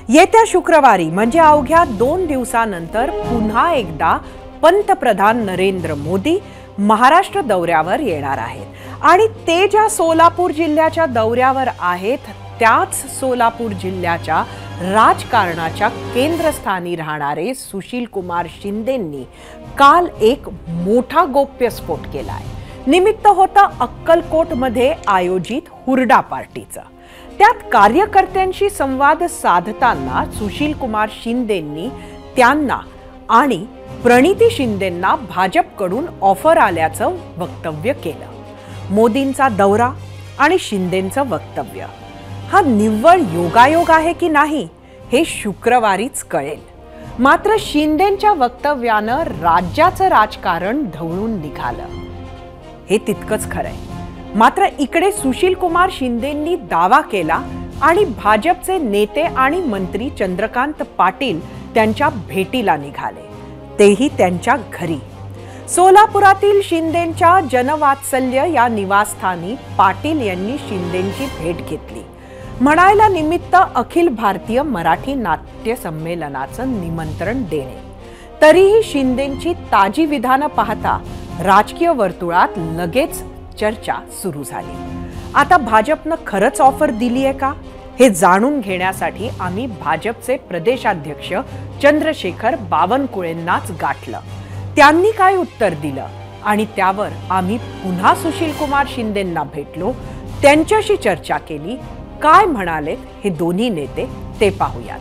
येत्या शुक्रवारी म्हणजे अवघ्या 2 दिवसानंतर पुन्हा एकदा पंतप्रधान नरेंद्र मोदी महाराष्ट्र दौऱ्यावर येणार आहेत आणि ते ज्या सोलापूर जिल्ह्याच्या दौऱ्यावर आहेत त्याच सोलापूर जिल्ह्याच्या राजकारणाच्या केंद्रस्थानी राहणारे सुशील कुमार शिंदेंनी काल एक मोठा गोप्यस्फोट केलाय। निमित्त होता अक्कलकोटमध्ये आयोजित हुरडा पार्टीचं। त्यात कार्यकर्त्यांशी संवाद साधताना सुशील कुमार शिंदेंनी त्यांना आणि प्रणिती शिंदेंना भाजपकडून ऑफर आल्याचं वक्तव्य केलं। मोदींचा दौरा आणि शिंदेंचं वक्तव्य हा निव्वळ योगायोग आहे की नाही हे शुक्रवारीच कळेल। मात्र शिंदेंच्या वक्तव्यानं राज्याचं राजकारण ढवळून निघालं हे तितकंच खरंय। मात्र इकडे सुशील कुमार शिंदेंनी दावा केला आणि भाजपचे नेते आणि मंत्री चंद्रकांत पाटील त्यांच्या भेटीला निघाले, तेही त्यांच्या घरी। सोलापुरातील शिंदेंच्या जनवात्सल्य या निवासस्थानी पाटील यांनी शिंदेंची भेट घेतली। म्हणायला निमित्त अखिल भारतीय मराठी नाट्य संमेलनाचं निमंत्रण देणे। तरीही शिंदेंची ताजी विधानं पाहता राजकीय वर्तुळात लगेच चर्चा सुरू झाली। आता भाजपनं खरंच ऑफर दिली आहे का हे जाणून घेण्यासाठी आम्ही भाजपचे प्रदेशाध्यक्ष चंद्रशेखर बावनकुळेंनाच गाठलं। त्यांनी काय उत्तर दिलं आणि त्यावर आम्ही पुन्हा सुशील कुमार शिंदेंना भेटलो, त्यांच्याशी चर्चा केली। काय म्हणाले हे दोन्ही नेते ते पाहूयात।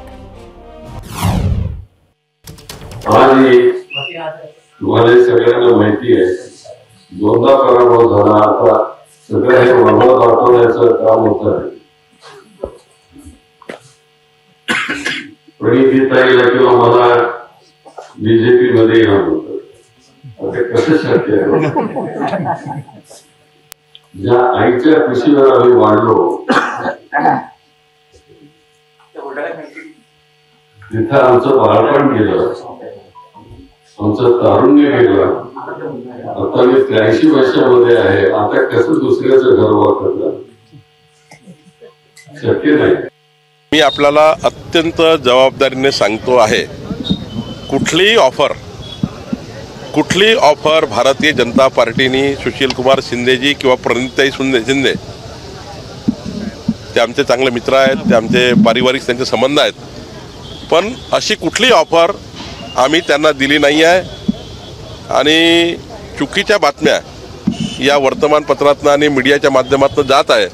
तुम्हाला सगळ्यांना माहिती आहे, दोनदा पराभव झाला। आता सगळं हे वैभव दाखवण्याचं काम होत आहे। प्रणितीताईला किंवा मला बीजेपी मध्ये येणार होतं, आता कसं शक्य आहे? ज्या आईच्या खुशीवर आम्ही वाढलो तिथं आमचं बाळपण गेलं, आमचं तारुण्य गेलं। आता मी 83 वर्षामध्ये आहे, आता कसं दुसऱ्याचं घर वापरलं शक्य नाही। मी आपल्याला अत्यंत जबाबदारीने सांगतो आहे, कुठली ऑफर भारतीय जनता पार्टीने सुशील कुमार शिंदेजी किंवा प्रणितीताई शिंदे ते आमचे चांगले मित्र आहेत, ते आमचे पारिवारिक त्यांचे संबंध आहेत, पण अशी कुठली ऑफर आम्ही त्यांना दिली नाही आहे। आणि चुकीच्या बातम्या या वर्तमानपत्रातनं आणि मीडियाच्या माध्यमातून जात आहे।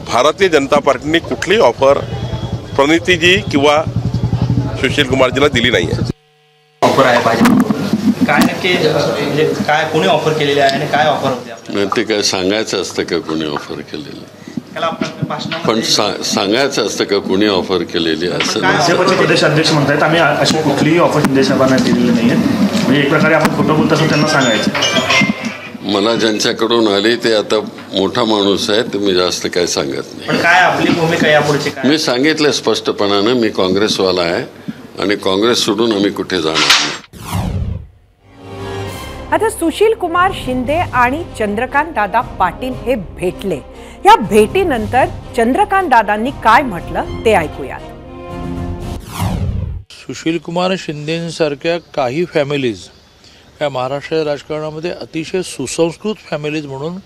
भारतीय जनता पार्टीने कुठली ऑफर प्रणितीजी किंवा सुशील कुमारजीला दिली नाही आहे। ऑफर आहे पाहिजे काय नक्की म्हणजे काय कोणी ऑफर केलेली आहे आणि काय ऑफर होते ते काय सांगायचं असतं का कोणी ऑफर केलेली? पण सांगायचं असतं का कोणी ऑफर केलेली? असं भाजपचे प्रदेशाध्यक्ष म्हणतात आम्ही अशी कुठलीही ऑफर शिंदे साहेबांना दिलेली नाही आहे, म्हणजे एक प्रकारे आपण खोटं बोलत असं त्यांना सांगायचं। मला ज्यांच्याकडून आली ते आता मोठा माणूस आहे, तर मी जास्त काय सांगत नाही। काय आपली भूमिका यापुढची काय? मी सांगितलं स्पष्टपणानं, मी काँग्रेसवाला आहे आणि काँग्रेस सोडून आम्ही कुठे जाणार नाही। आता सुशील कुमार शिंदे आणि चंद्रकांत दादा पाटील हे भेटले। या भेटीनंतर चंद्रकांत दादांनी काय म्हटलं ते ऐकूयात। सुशील कुमार शिंदेसारख्या काही फॅमिलीज या महाराष्ट्र राजकारणामध्ये अतिशय सुसंस्कृत फॅमिलीज म्हणून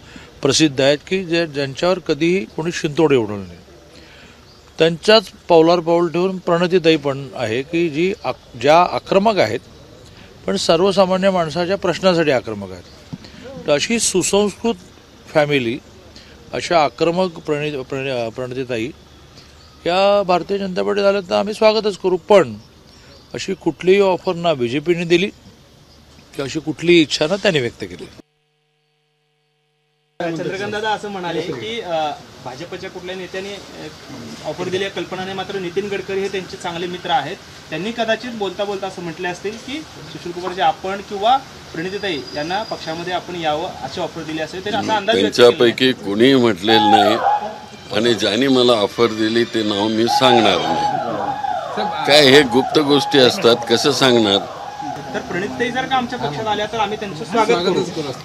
प्रसिद्ध आहेत की ज्यांच्यावर कधीही कोणी शिंतोडे उडवले नाही। त्यांच्याच पावलावर पाऊल ठेवून प्रणितीताई पण आहे की ज्या आक्रमक आहेत पण सर्वसामान्य माणसाच्या प्रश्नासाठी आक्रमक आहेत। तर अशी सुसंस्कृत फॅमिली, अशा आक्रमक प्रणितीताई या भारतीय जनता पार्टीत आल्या तर आम्ही स्वागतच करू। पण अशी कुठलीही ऑफर ना बीजेपीने दिली की अशी कुठलीही इच्छा ना त्यांनी व्यक्त केली। चंद्रकांत दादा असं म्हणाले की भाजपच्या कुठल्या नेत्याने ऑफर दिली कल्पना नाही, मात्र नितीन गडकरी हे त्यांचे चांगले मित्र आहेत, त्यांनी कदाचित बोलता बोलता असं म्हटले असतील की सुशील कुमारजी आपण किंवा प्रणितीताई यांना पक्षामध्ये आपण यावं अशी ऑफर दिली असेल। त्यांनी असा अंदाज त्यांच्यापैकी कुणी म्हटलेलं नाही आणि ज्यांनी मला ऑफर दिली ते नाव मी सांगणार नाही। काय हे गुप्त गोष्टी असतात, कसं सांगणार? तर प्रणितीताई जर का आमच्या पक्षात आल्या तर आम्ही त्यांचं स्वागत करू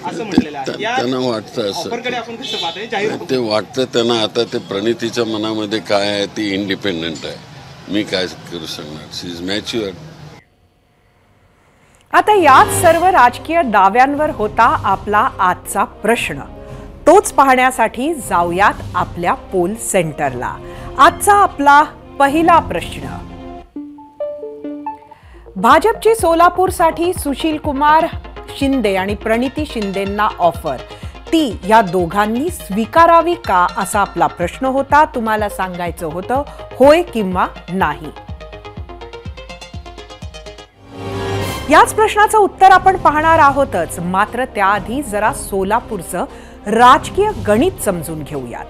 असं म्हटलेलं आहे। त्यांना वाटतं असं, आपण कसं पाहताय जाहीर ते वाटतं त्यांना। आता ते प्रणितीच्या मनामध्ये काय आहे ती इंडिपेंडंट आहे, मी काय करू शकणार. शी इज मॅच्युअर. आता याच सर्व राजकीय दाव्यांवर होता आपला आजचा प्रश्न. तोच पाहण्यासाठी जाऊयात आपल्या पोल सेंटरला. आजचा आपला पहिला प्रश्न. भाजपची सोलापूरसाठी सुशील कुमार शिंदे आणि प्रणिती शिंदेंना ऑफर, ती या दोघांनी स्वीकारावी का, असा आपला प्रश्न होता. तुम्हाला सांगायचं होतं होय किंवा नाही. याच प्रश्नाचं उत्तर आपण पाहणार आहोतच. मात्र त्याआधी जरा सोलापूरचं राजकीय गणित समजून घेऊयात.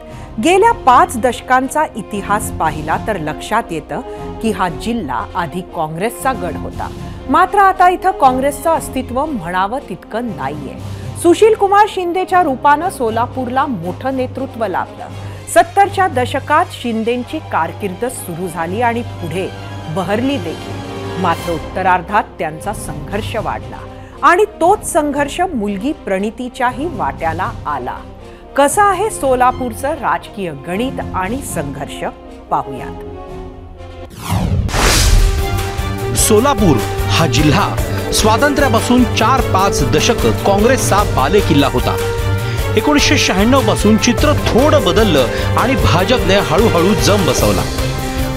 गेल्या 5 दशकांचा इतिहास पाहिला तर लक्षात येतं की हा जिल्हा आधी काँग्रेसचा गड होता. मात्र आता इथं काँग्रेसचं अस्तित्व म्हणावं तितकं नाहीये. सुशील कुमार शिंदेच्या रूपानं सोलापूरला मोठं नेतृत्व लाभलं. 70च्या दशकात शिंदेंची कारकीर्द सुरू झाली आणि पुढे बहरली देखील. मात्र उत्तरार्धात त्यांचा संघर्ष वाढला आणि तोच संघर्ष मुलगी प्रणितीच्याही वाट्याला आला. कसं आहे सोलापूरचं राजकीय गणित आणि संघर्ष, पाहूयात. सोलापूर हा जिल्हा स्वातंत्र्यापासून 4-5 दशक काँग्रेसचा बालेकिल्ला होता. 1996 पासून चित्र थोडं बदललं आणि भाजपने हळूहळू जम बसवला.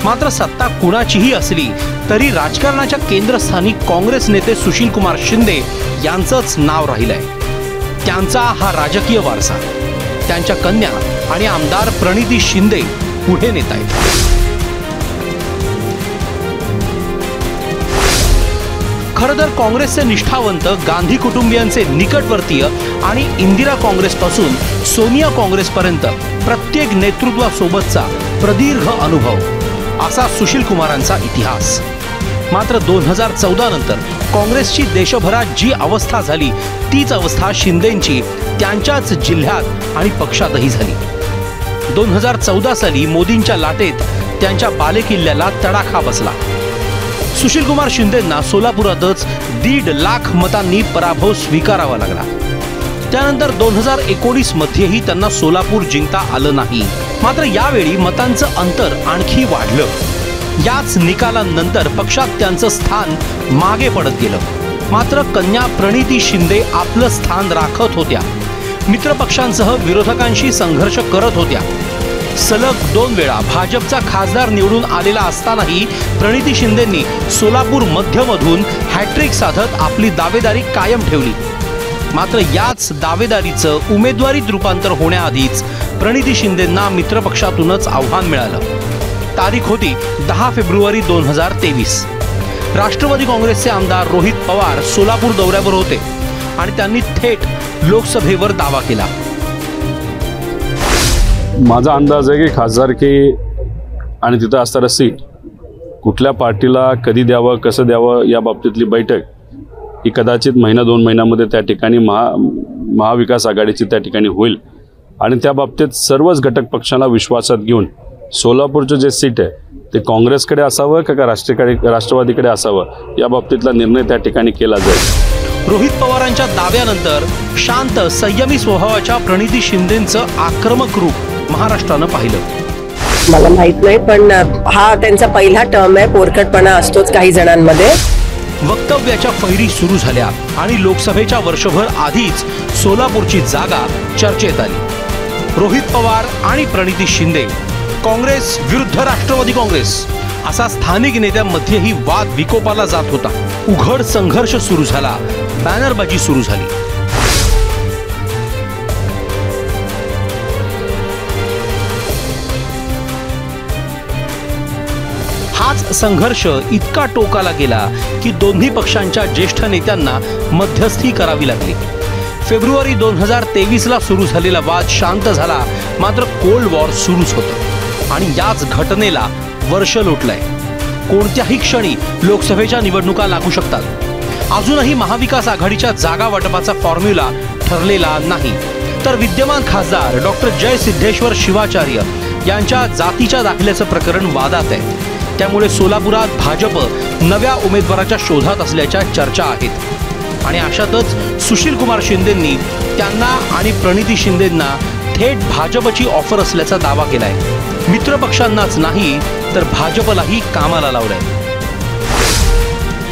मात्र सत्ता कुणाचीही असली तरी राजकारणाच्या केंद्रस्थानी काँग्रेस नेते सुशील कुमार शिंदे यांचंच नाव राहिलंय. त्यांचा हा राजकीय वारसा त्यांच्या कन्या आणि आमदार प्रणिती शिंदे पुढे नेत आहेत. खरं तर काँग्रेसचे निष्ठावंत, गांधी कुटुंबियांचे निकटवर्तीय आणि इंदिरा काँग्रेसपासून सोनिया काँग्रेसपर्यंत प्रत्येक नेतृत्वासोबतचा प्रदीर्घ अनुभव, असा सुशील कुमारांचा इतिहास. मात्र 2014 नंतर काँग्रेसची देशभरात जी अवस्था झाली तीच अवस्था शिंदेंची त्यांच्याच जिल्ह्यात आणि पक्षातही झाली. 2014 साली मोदींच्या लाटेत त्यांच्या बालेकिल्ल्याला तडाखा बसला. सुशील कुमार शिंदेंना सोलापुरातच 1.5 लाख मतांनी पराभव स्वीकारावा लागला. त्यानंतर 2019 मध्येही त्यांना सोलापूर जिंकता आलं नाही. मात्र यावेळी मतांचं अंतर आणखी वाढलं. याच निकालानंतर पक्षात त्यांचं स्थान मागे पडत गेलं. मात्र कन्या प्रणिती शिंदे आपलं स्थान राखत होत्या. मित्रपक्षांसह विरोधकांशी संघर्ष करत होत्या. सलग 2 वेळा भाजपचा खासदार निवडून आलेला असतानाही प्रणिती शिंदेंनी सोलापूर मध्यमधून हॅट्रिक साधत आपली दावेदारी कायम ठेवली. मात्र याच दावेदारीचं उमेदवारीत रूपांतर होण्याआधीच प्रणिती शिंदेंना मित्रपक्षातूनच आव्हान मिळालं. तारीख होती 10 फेब्रुवारी 2023. राष्ट्रवादी काँग्रेसचे आमदार रोहित पवार सोलापूर दौऱ्यावर होते आणि त्यांनी थेट लोकसभेवर दावा केला. माझा अंदाज आहे की खासदारकी आणि तिथं असणारं सीट कुठल्या पार्टीला कधी द्यावं, कसं द्यावं, या बाबतीतली बैठक ही कदाचित 1-2 महिन्यामध्ये त्या ठिकाणी महाविकास आघाडीची त्या ठिकाणी होईल. आणि त्या बाबतीत सर्वच घटक पक्षांना विश्वासात घेऊन सोलापूरचं जे सीट आहे ते काँग्रेसकडे असावं का राष्ट्रवादीकडे असावं, या बाबतीतला निर्णय त्या ठिकाणी केला जाईल. रोहित पवारांच्या दाव्यानंतर शांत संयमी स्वभावाच्या प्रणिती शिंदेंचं आक्रमक रूप महाराष्ट्रानं पाहिलं. मला माहित नाही, पण हा त्यांचा पहिला टर्म आहे. पोरकटपणा असतोच काही जणांमध्ये. वक्तव्याच्या फैरी सुरू झाल्या आणि लोकसभेच्या वर्षभर आधीच सोलापूरची जागा चर्चेत आली. रोहित पवार आणि प्रणिती शिंदे, काँग्रेस विरुद्ध राष्ट्रवादी काँग्रेस, असा स्थानिक नेत्यांमध्येही वाद विकोपाला जात होता. उघड संघर्ष सुरू झाला, बॅनरबाजी सुरू झाली. हाच संघर्ष इतका टोकाला गेला की दोन्ही पक्षांच्या ज्येष्ठ नेत्यांना मध्यस्थी करावी लागली. फेब्रुवारी 2023ला सुरू झालेला वाद शांत झाला, मात्र कोल्ड वॉर सुरूच होतं आणि याच घटनेला वर्ष लोटलंय. कोणत्याही क्षणी लोकसभेच्या निवडणुका लागू शकतात. अजूनही महाविकास आघाडीच्या जागा वाटपाचा फॉर्म्युला ठरलेला नाही. तर विद्यमान खासदार डॉक्टर जय सिद्धेश्वर शिवाचार्य यांच्या जातीच्या दाखल्याचं प्रकरण वादात आहे. त्यामुळे सोलापुरात भाजप नव्या उमेदवाराच्या शोधात असल्याच्या चर्चा आहेत. आणि अशातच सुशील कुमार शिंदेंनी त्यांना आणि प्रणिती शिंदेंना थेट भाजपची ऑफर असल्याचा दावा केलाय. मित्रपक्षांनाच नाही तर भाजपलाही कामाला लावलंय।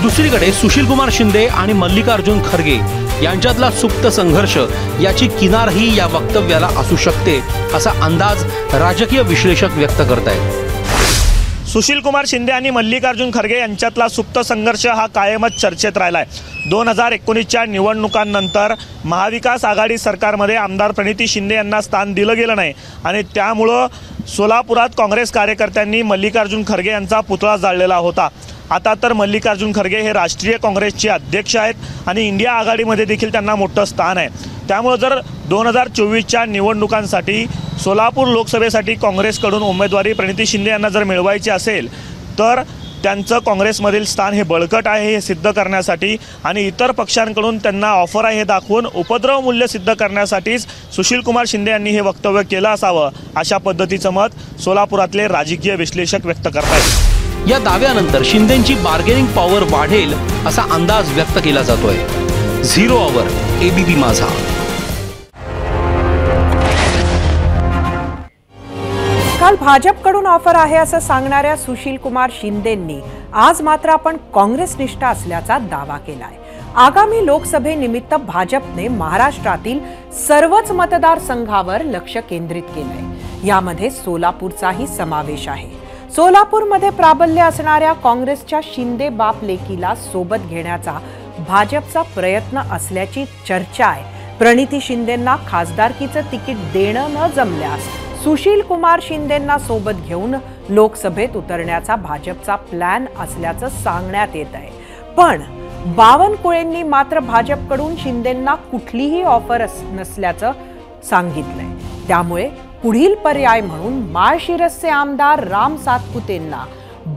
दुसरीकडे सुशीलकुमार शिंदे आणि मल्लिकार्जुन खरगे यांच्यातला सुप्त संघर्ष याची किनारही या वक्तव्याला असू शकते असा अंदाज राजकीय विश्लेषक व्यक्त करतायत। सुशीलकुमार शिंदे आणि मल्लिकार्जुन खरगे यांच्यातला सुप्त संघर्ष हा कायमच चर्चेत राहिलाय। 2019च्या निवडणुकांनंतर महाविकास आघाडी सरकारमध्ये आमदार प्रणिती शिंदे यांना स्थान दिलं गेलं नाही आणि त्यामुळं सोलापुरात काँग्रेस कार्यकर्त्यांनी मल्लिकार्जुन खरगे यांचा पुतळा जाळलेला होता। आता तर मल्लिकार्जुन खरगे हे राष्ट्रीय काँग्रेसचे अध्यक्ष आहेत आणि इंडिया आघाडीमध्ये देखील त्यांना मोठं स्थान आहे। त्यामुळे जर 2024च्या निवडणुकांसाठी सोलापूर लोकसभेसाठी काँग्रेसकडून उमेदवारी प्रणिती शिंदे यांना जर मिळवायची असेल तर त्यांचं काँग्रेसमधील स्थान हे बळकट आहे हे सिद्ध करण्यासाठी आणि इतर पक्षांकडून त्यांना ऑफर आहे हे दाखवून उपद्रव मूल्य सिद्ध करण्यासाठीच सुशीलकुमार शिंदे यांनी हे वक्तव्य केलं असावं अशा पद्धतीचं मत सोलापुरातले राजकीय विश्लेषक व्यक्त करतात। या दाव्यानंतर शिंदेंची बार्गेनिंग पॉवर वाढेल असा अंदाज व्यक्त केला जातोय। 0 आवर ABP माझा। काल भाजपकडून ऑफर आहे असं सांगणाऱ्या सुशीलकुमार शिंदेंनी आज मात्र आपण काँग्रेसनिष्ठ असल्याचा दावा केलाय। आगामी लोकसभेनिमित्त भाजपने महाराष्ट्रातील सर्वच मतदारसंघावर लक्ष केंद्रित केलंय। यामध्ये सोलापूरचाही समावेश आहे। सोलापूरमध्ये प्राबल्य असणाऱ्या काँग्रेसच्या शिंदे बाप लेकीला सोबत घेण्याचा भाजपचा प्रयत्न असल्याची चर्चा आहे। प्रणिती शिंदेंना खासदारकीचं तिकीट देणं न जमल्यास सुशीलकुमार शिंदेंना सोबत घेऊन लोकसभेत उतरण्याचा भाजपचा प्लॅन असल्याचं सांगण्यात येत आहे। पण बावनकुळेंनी मात्र भाजपकडून शिंदेंना कुठलीही ऑफर नसल्याचं सांगितलंय। त्यामुळे पुढील पर्याय म्हणून माळशिरसचे आमदार राम सातपुतेंना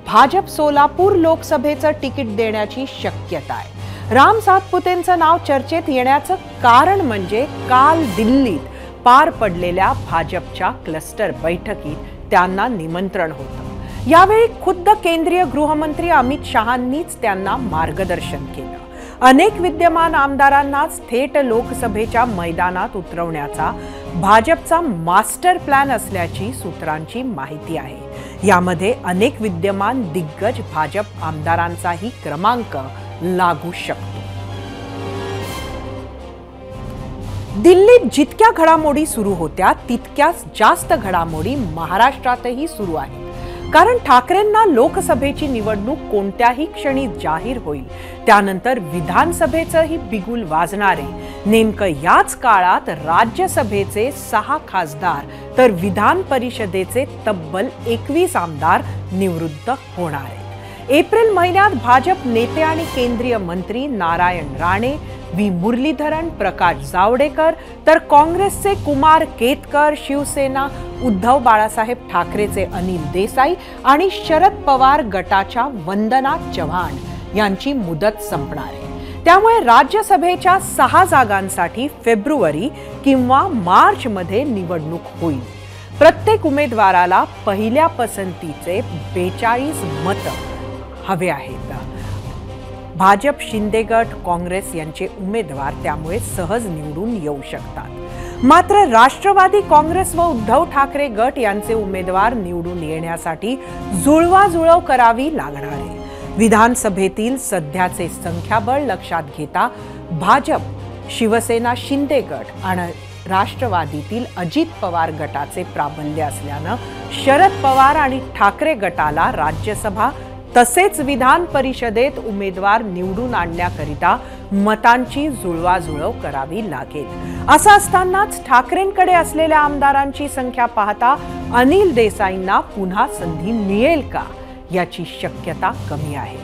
भाजप सोलापूर लोकसभेचं तिकीट देण्याची शक्यता आहे। राम सातपुतेंचं नाव चर्चेत येण्याचं कारण म्हणजे काल दिल्लीत पार पडलेल्या भाजपच्या क्लस्टर बैठकीत त्यांना निमंत्रण होतं। यावेळी खुद्द केंद्रीय गृहमंत्री अमित शहांनीच त्यांना मार्गदर्शन केलं। अनेक विद्यमान आमदारांनाच थेट लोकसभेच्या मैदानात उतरवण्याचा भाजपचा मास्टर प्लॅन असल्याची सूत्रांची माहिती आहे। यामध्ये अनेक विद्यमान दिग्गज भाजप आमदारांचाही क्रमांक लागू शकतो। दिल्लीत जितक्या घडामोडी सुरू होत्या तितक्याच जास्त घडामोडी महाराष्ट्रातही सुरू आहेत। कारण ठाकरेंना लोकसभेची निवडणूक कोणत्याही क्षणी जाहीर होईल, त्यानंतर विधानसभेचंही बिगुल वाजणार आहे। नेमकं याच काळात राज्यसभेचे 6 खासदार तर विधान परिषदेचे तब्बल 21 आमदार निवृत्त होणार आहेत। एप्रिल महिन्यात भाजप नेते आणि केंद्रीय मंत्री नारायण राणे, व्ही मुरलीधरन, प्रकाश जावडेकर तर काँग्रेसचे कुमार केतकर, शिवसेना उद्धव बाळासाहेब ठाकरेचे अनिल देसाई आणि शरद पवार गटाच्या वंदना चव्हाण यांची मुदत संपणार आहे। त्यामुळे राज्यसभेच्या 6 जागांसाठी फेब्रुवारी किंवा मार्च मध्ये निवडणूक होईल। प्रत्येक उमेदवाराला पहिल्या पसंतीचे 42 मत हवे आहेत। भाजप, शिंदे गट, काँग्रेस यांचे उमेदवार त्यामुळे सहज निवडून येऊ शकतात। मात्र राष्ट्रवादी काँग्रेस व उद्धव ठाकरे गट यांचे उमेदवार निवडून येण्यासाठी जुळवाजुळव करावी लागणार आहे। विधानसभेतील सध्याचे संख्याबळ लक्षात घेता भाजप, शिवसेना, शिंदे गट आणि राष्ट्रवादीतील अजित पवार गटाचे प्राबल्य असल्यानं शरद पवार आणि ठाकरे गटाला राज्यसभा तसेच विधान परिषदेत उमेदवार निवडून आणण्याकरिता मतांची जुळवाजुळव करावी लागेल। असं असतानाच ठाकरेंकडे असलेल्या आमदारांची संख्या पाहता अनिल देसाईंना पुन्हा संधी मिळेल का याची शक्यता कमी आहे।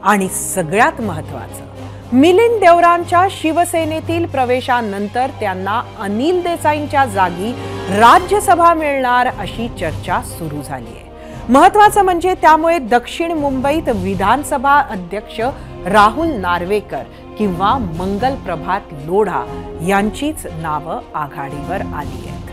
आणि सगळ्यात महत्त्वाचं, मिलिंद देवरांच्या शिवसेनेतील प्रवेशानंतर त्यांना अनिल देसाईंच्या जागी राज्यसभा मिळणार अशी चर्चा सुरू झाली आहे। महत्त्वाचं म्हणजे त्यामुळे दक्षिण मुंबईत विधानसभा अध्यक्ष राहुल नार्वेकर किंवा मंगल प्रभात लोढा यांचीच नावं आघाडीवर आली आहेत।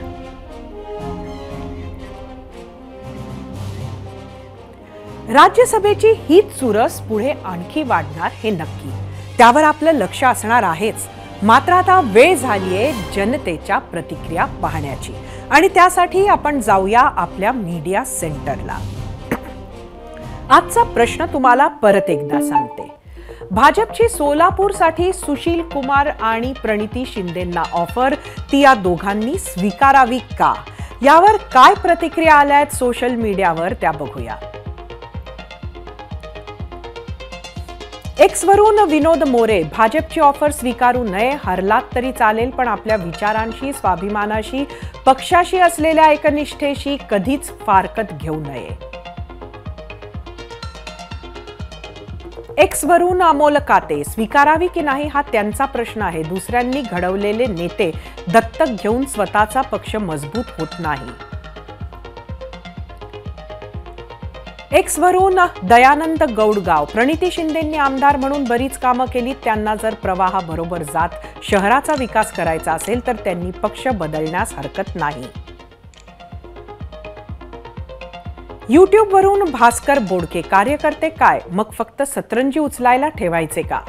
राज्यसभेची हीच चुरस पुढे आणखी वाढणार हे नक्की, त्यावर आपलं लक्ष असणार आहेच। मात्र आता वेळ झालीये जनतेच्या प्रतिक्रिया पाहण्याची आणि त्यासाठी आपण जाऊया आपल्या मीडिया सेंटरला। आजचा प्रश्न तुम्हाला परत एकदा सांगते. भाजपची सोलापूरसाठी सुशील कुमार आणि प्रणिती शिंदेंना ऑफर, ती या दोघांनी स्वीकारावी का? यावर काय प्रतिक्रिया आल्यात सोशल मीडियावर त्या बघूया. एक्सवरून विनोद मोरे, भाजपची ऑफर स्वीकारू नये, हरलात तरी चालेल पण आपल्या विचारांशी, स्वाभिमानाशी, पक्षाशी असलेल्या एकनिष्ठेशी कधीच फारकत घेऊ नये. एक्सवरून अमोल काते, स्वीकारावी की नाही हा त्यांचा प्रश्न आहे. दुसऱ्यांनी घडवलेले नेते दत्तक घेऊन स्वतःचा पक्ष मजबूत होत नाही. एक्सवरून दयानंद गौडगाव, प्रणिती शिंदेंनी आमदार म्हणून बरीच कामं केली. त्यांना जर प्रवाहा बरोबर जात शहराचा विकास करायचा असेल तर त्यांनी पक्ष बदलण्यास हरकत नाही. यूट्यूबवरून भास्कर बोडके, कार्यकर्ते काय मग फक्त सतरंजी उचलायला ठेवायचे का?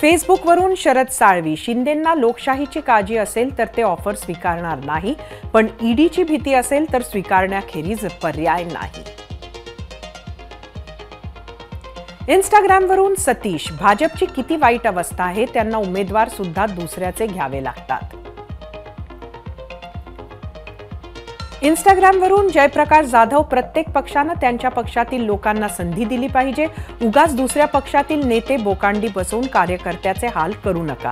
फेसबुकवरून शरद साळवी, शिंदेंना लोकशाहीची काळजी असेल तर ते ऑफर स्वीकारणार नाही, पण ईडीची भीती असेल तर स्वीकारण्याखेरीज पर्याय नाही. इंस्टाग्रामवरून सतीश, भाजपची किती वाईट अवस्था आहे, त्यांना उमेदवार सुद्धा दुसऱ्याचे घ्यावे लागतात. इंस्टाग्रामवरून जयप्रकाश जाधव, प्रत्येक पक्षानं त्यांच्या पक्षातील लोकांना संधी दिली पाहिजे. उगाच दुसऱ्या पक्षातील नेते बोकांडी बसवून कार्यकर्त्याचे हाल करू नका.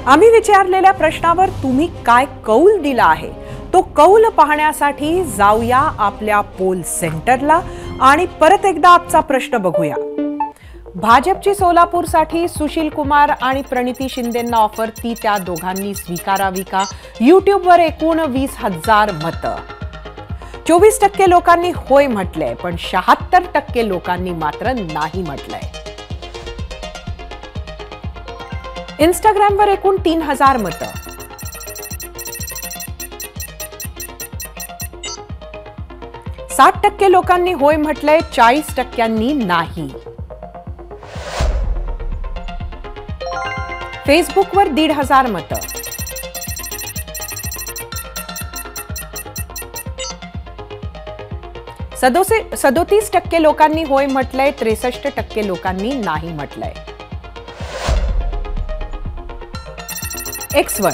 आम्ही विचारलेल्या प्रश्नावर तुम्ही काय कौल दिला आहे तो कौल पाहण्यासाठी जाऊया आपल्या पोल सेंटरला आणि परत एकदा आजचा प्रश्न बघूया. भाजपची सोलापूरसाठी सुशील कुमार आणि प्रणिती शिंदेंना ऑफर, ती त्या दोघांनी स्वीकारावी का? यूट्यूबवर एकूण 20,000 मतं. 24% लोकांनी होय म्हटलंय पण 76% लोकांनी मात्र नाही म्हटलंय. इंस्टाग्रामवर एकूण 3,000 मतं. %60 लोकांनी होय म्हटलंय, 40% नाही. फेसबुकवर 1,500 मतं. %37 लोकांनी होय म्हटलंय, 63% लोकांनी नाही म्हटलंय. एक्सवर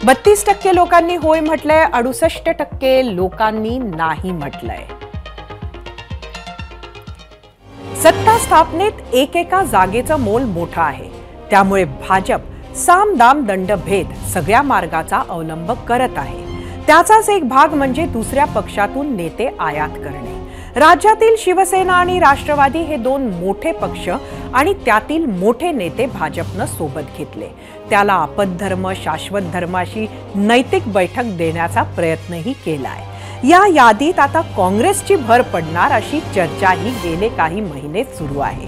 32% लोकांनी होय म्हटलंय, 68% लोकांनी नाही म्हटलंय. सत्ता स्थापनेत एकेका जागेचं मोल मोठं आहे, त्यामुळे भाजप साम दाम दंड भेद सगळ्या मार्गाचा अवलंब करत आहे. त्याचाच एक भाग म्हणजे दुसऱ्या पक्षातून नेते आयात करणे. राज्यातील शिवसेना आणि राष्ट्रवादी हे दोन मोठे पक्ष आणि त्यातील मोठे नेते भाजपनं सोबत घेतले. त्याला आपद्धर्म शाश्वत धर्माशी नैतिक बैठक देण्याचा प्रयत्नही केलाय. या यादीत आता काँग्रेसची भर पडणार अशी चर्चाही गेले काही महिने सुरू आहे.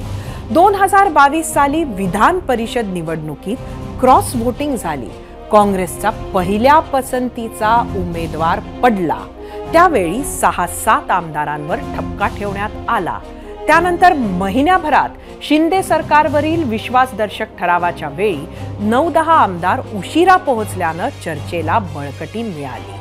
2022 साली विधान परिषद निवडणुकीत क्रॉस व्होटिंग झाली. काँग्रेसचा पहिल्या पसंतीचा उमेदवार पडला. त्यावेळी 6-7 आमदारांवर ठपका ठेवण्यात आला. त्यानंतर महिन्याभरात शिंदे सरकारवरील विश्वासदर्शक ठरावाच्या वेळी 9-10 आमदार उशिरा पोहोचल्यानं चर्चेला बळकटी मिळाली.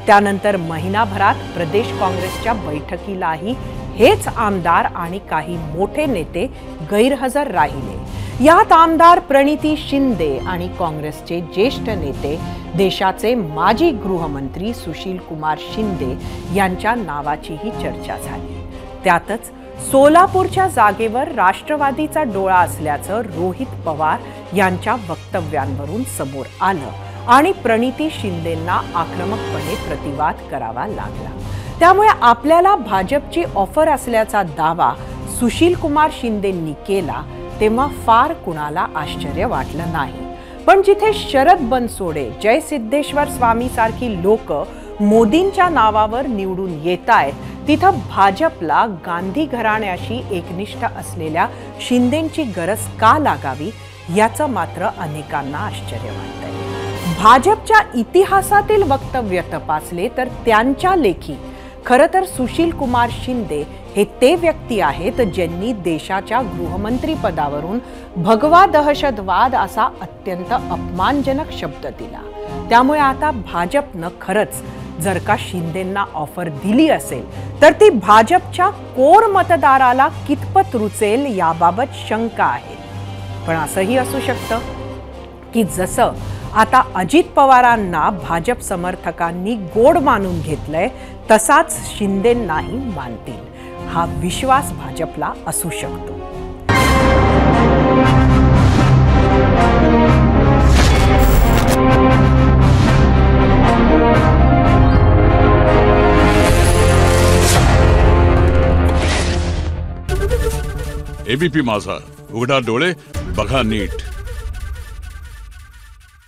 त्यानंतर महिनाभरात प्रदेश काँग्रेसच्या बैठकीलाही हेच आमदार आणि काही मोठे नेते गैरहजर राहिले. यात आमदार प्रणिती शिंदे आणि काँग्रेसचे ज्येष्ठ नेते देशाचे माजी गृहमंत्री सुशील कुमार शिंदे यांच्या नावाचीही चर्चा झाली. त्यातच सोलापूरच्या जागेवर राष्ट्रवादीचा डोळा असल्याचं रोहित पवार यांच्या वक्तव्यांवरून समोर आलं आणि प्रणिती शिंदेंना आक्रमकपणे प्रतिवाद करावा लागला. त्यामुळे आपल्याला भाजपची ऑफर असल्याचा दावा सुशील कुमार शिंदेंनी केला तेव्हा फार कुणाला आश्चर्य वाटलं नाही. पण जिथे शरद बनसोडे, जय सिद्धेश्वर स्वामी सारखी लोक मोदींच्या नावावर निवडून येतायत, तिथं भाजपला गांधी घराण्याशी एकनिष्ठ असलेल्या शिंदेंची गरज का लागावी याचं मात्र अनेकांना आश्चर्य वाटतंय. भाजपच्या इतिहासातील वक्तव्य तपासले तर त्यांच्या लेखी खरं तर सुशील कुमार शिंदे हे ते व्यक्ती आहेत ज्यांनी देशाच्या गृहमंत्री पदावरून भगवा दहशतवाद असा अत्यंत अपमानजनक शब्द दिला. त्यामुळे आता भाजपनं खरंच जर का शिंदेंना ऑफर दिली असेल तर ती भाजपच्या कोर मतदाराला कितपत रुचेल याबाबत शंका आहे. पण असंही असू शकतं की जसं आता अजित पवारांना भाजप समर्थकांनी गोड मानून घेतलंय तसाच शिंदेंनाही मानतील. हा विश्वास भाजपला असू शकतो. एबीपी माझा, उघडा डोळे बघा नीट.